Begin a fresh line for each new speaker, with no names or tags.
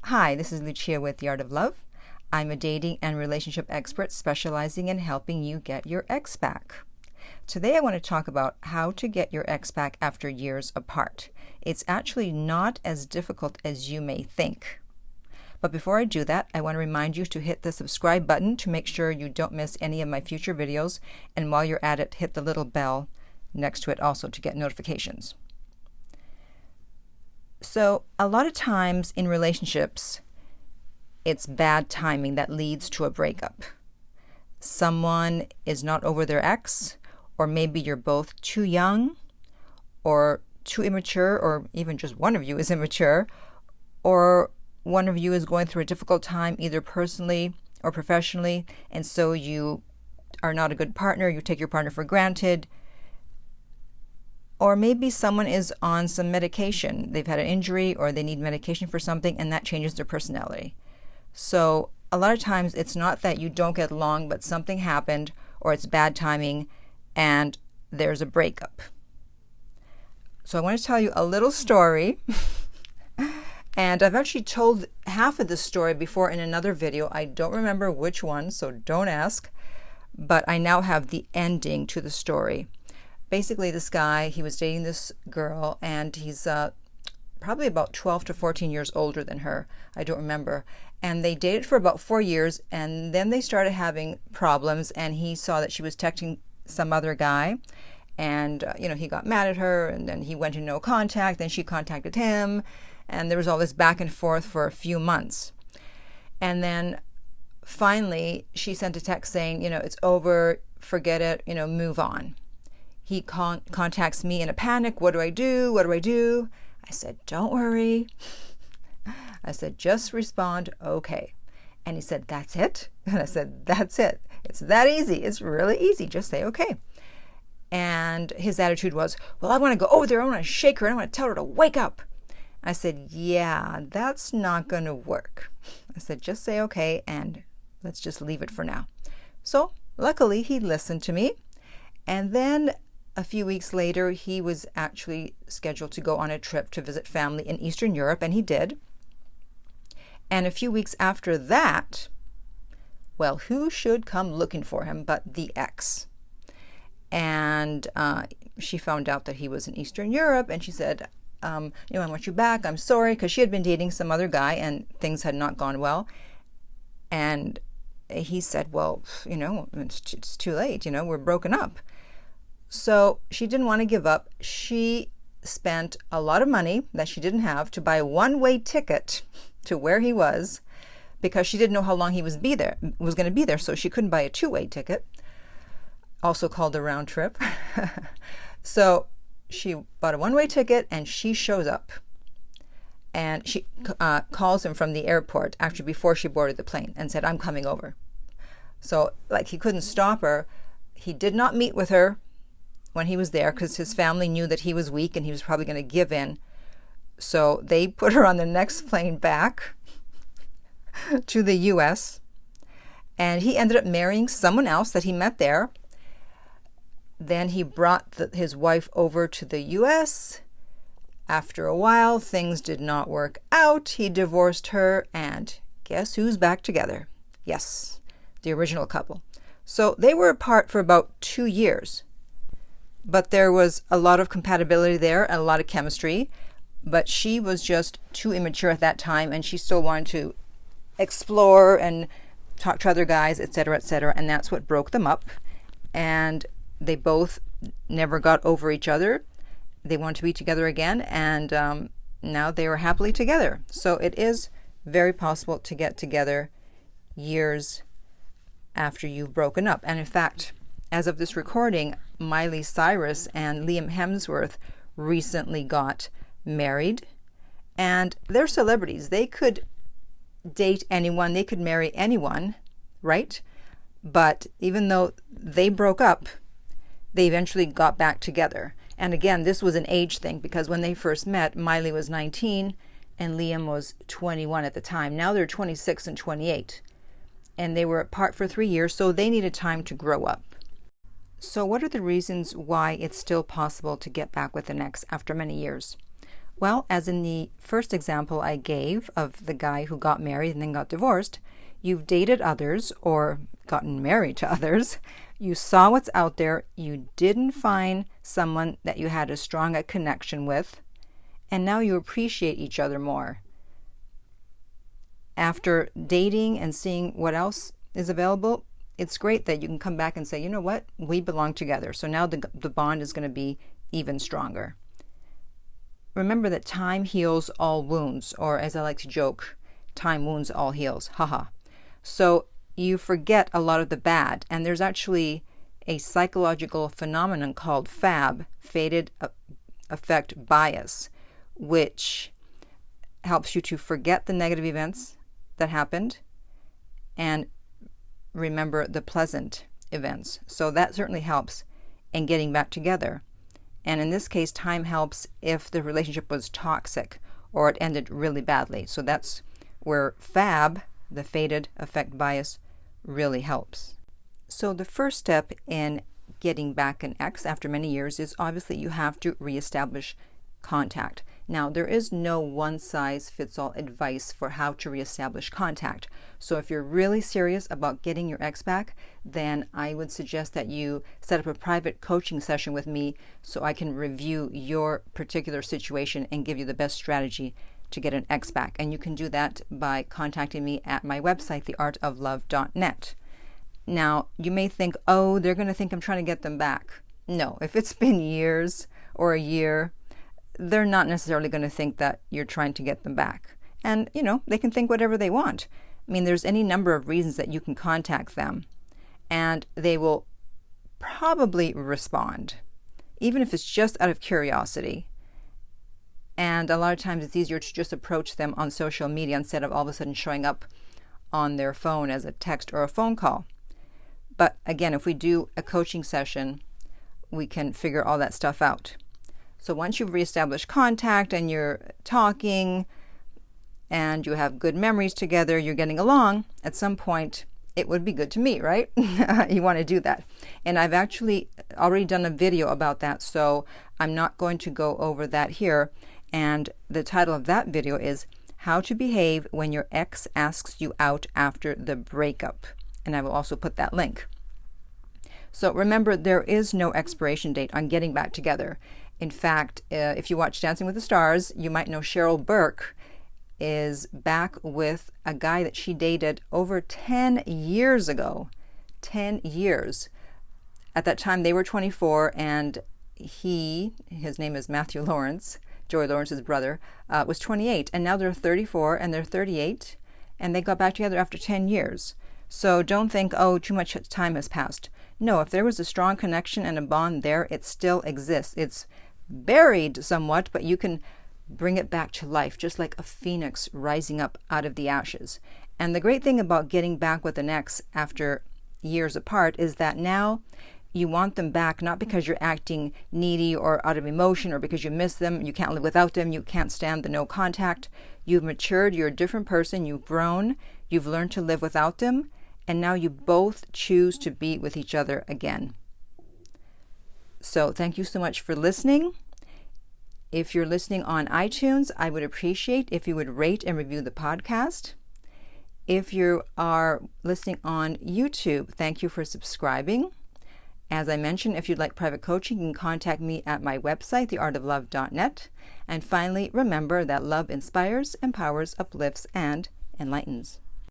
Hi, this is Lucia with The Art of Love. I'm a dating and relationship expert specializing in helping you get your ex back. Today I want to talk about how to get your ex back after years apart. It's actually not as difficult as you may think. But before I do that, I want to remind you to hit the subscribe button to make sure you don't miss any of my future videos. And while you're at it, hit the little bell next to it also to get notifications. So a lot of times in relationships, it's bad timing that leads to a breakup. Someone is not over their ex, or maybe you're both too young or too immature, or even just one of you is immature, or one of you is going through a difficult time either personally or professionally, and so you are not a good partner, you take your partner for granted. Or maybe someone is on some medication. They've had an injury or they need medication for something, and that changes their personality. So a lot of times it's not that you don't get along, but something happened or it's bad timing and there's a breakup. So I want to tell you a little story. And I've actually told half of this story before in another video. I don't remember which one, so don't ask. But I now have the ending to the story. Basically, this guy, he was dating this girl, and he's probably about 12 to 14 years older than her. I don't remember. And they dated for about 4 years, and then they started having problems, and he saw that she was texting some other guy. And, he got mad at her, and then he went to no contact. Then she contacted him, and there was all this back and forth for a few months. And then finally, she sent a text saying, it's over, forget it, move on. He contacts me in a panic. What do I do? What do I do? I said, don't worry. I said, just respond, okay. And he said, that's it? And I said, that's it. It's that easy. It's really easy. Just say, okay. And his attitude was, well, I want to go over there. I want to shake her. I want to tell her to wake up. I said, yeah, that's not going to work. I said, just say, okay, and let's just leave it for now. So luckily, he listened to me. And then a few weeks later, he was actually scheduled to go on a trip to visit family in Eastern Europe, and he did. And a few weeks after that, well, who should come looking for him but the ex? And she found out that he was in Eastern Europe, and she said, I want you back. I'm sorry, because she had been dating some other guy, and things had not gone well. And he said, well, it's too late. We're broken up. So she didn't want to give up. She spent a lot of money that she didn't have to buy a one-way ticket to where he was, because she didn't know how long he was going to be there. So she couldn't buy a two-way ticket, also called a round trip. So she bought a one-way ticket, and she shows up. And she calls him from the airport, actually before she boarded the plane, and said, I'm coming over. So he couldn't stop her. He did not meet with her when he was there, because his family knew that he was weak and he was probably going to give in. So they put her on the next plane back to the U.S. And he ended up marrying someone else that he met there. Then he brought his wife over to the U.S. After a while, things did not work out. He divorced her, and guess who's back together? Yes, the original couple. So they were apart for about 2 years. But there was a lot of compatibility there and a lot of chemistry. But she was just too immature at that time, and she still wanted to explore and talk to other guys, etc., etc. And that's what broke them up. And they both never got over each other. They wanted to be together again, and now they were happily together. So it is very possible to get together years after you've broken up. And in fact, as of this recording, Miley Cyrus and Liam Hemsworth recently got married, and they're celebrities. They could date anyone, they could marry anyone, right? But even though they broke up, they eventually got back together. And again, this was an age thing, because when they first met, Miley was 19 and Liam was 21 at the time. Now they're 26 and 28. And they were apart for 3 years, so they needed time to grow up. So what are the reasons why it's still possible to get back with an ex after many years? Well, as in the first example I gave of the guy who got married and then got divorced, you've dated others or gotten married to others. You saw what's out there. You didn't find someone that you had as strong a connection with, and now you appreciate each other more. After dating and seeing what else is available, it's great that you can come back and say, you know what, we belong together. So now the bond is going to be even stronger. Remember that time heals all wounds, or as I like to joke, time wounds all heals. Haha. So you forget a lot of the bad, and there's actually a psychological phenomenon called FAB, Fated Affect Bias, which helps you to forget the negative events that happened and remember the pleasant events. So that certainly helps in getting back together. And in this case, time helps if the relationship was toxic or it ended really badly. So that's where FAB, the Fated Affect Bias, really helps. So the first step in getting back an ex after many years is obviously you have to reestablish contact. Now, there is no one-size-fits-all advice for how to reestablish contact. So if you're really serious about getting your ex back, then I would suggest that you set up a private coaching session with me so I can review your particular situation and give you the best strategy to get an ex back. And you can do that by contacting me at my website, theartoflove.net. Now, you may think, oh, they're going to think I'm trying to get them back. No, if it's been years or a year, they're not necessarily going to think that you're trying to get them back. And, they can think whatever they want. I mean, there's any number of reasons that you can contact them, and they will probably respond, even if it's just out of curiosity. And a lot of times it's easier to just approach them on social media instead of all of a sudden showing up on their phone as a text or a phone call. But again, if we do a coaching session, we can figure all that stuff out. So once you've reestablished contact and you're talking and you have good memories together, you're getting along, at some point it would be good to meet, right? You want to do that. And I've actually already done a video about that, so I'm not going to go over that here. And the title of that video is How to Behave When Your Ex Asks You Out After the Breakup. And I will also put that link. So remember, there is no expiration date on getting back together. In fact, if you watch Dancing with the Stars, you might know Cheryl Burke is back with a guy that she dated over 10 years ago. 10 years. At that time, they were 24, and his name is Matthew Lawrence, Joey Lawrence's brother, was 28. And now they're 34 and they're 38, and they got back together after 10 years. So don't think, oh, too much time has passed. No, if there was a strong connection and a bond there, it still exists. It's buried somewhat, but you can bring it back to life, just like a phoenix rising up out of the ashes. And the great thing about getting back with an ex after years apart is that now you want them back, not because you're acting needy or out of emotion or because you miss them, you can't live without them, you can't stand the no contact. You've matured, you're a different person, you've grown, you've learned to live without them, and now you both choose to be with each other again. So thank you so much for listening. If you're listening on iTunes, I would appreciate if you would rate and review the podcast. If you are listening on YouTube, thank you for subscribing. As I mentioned, if you'd like private coaching, you can contact me at my website, theartoflove.net. And finally, remember that love inspires, empowers, uplifts, and enlightens.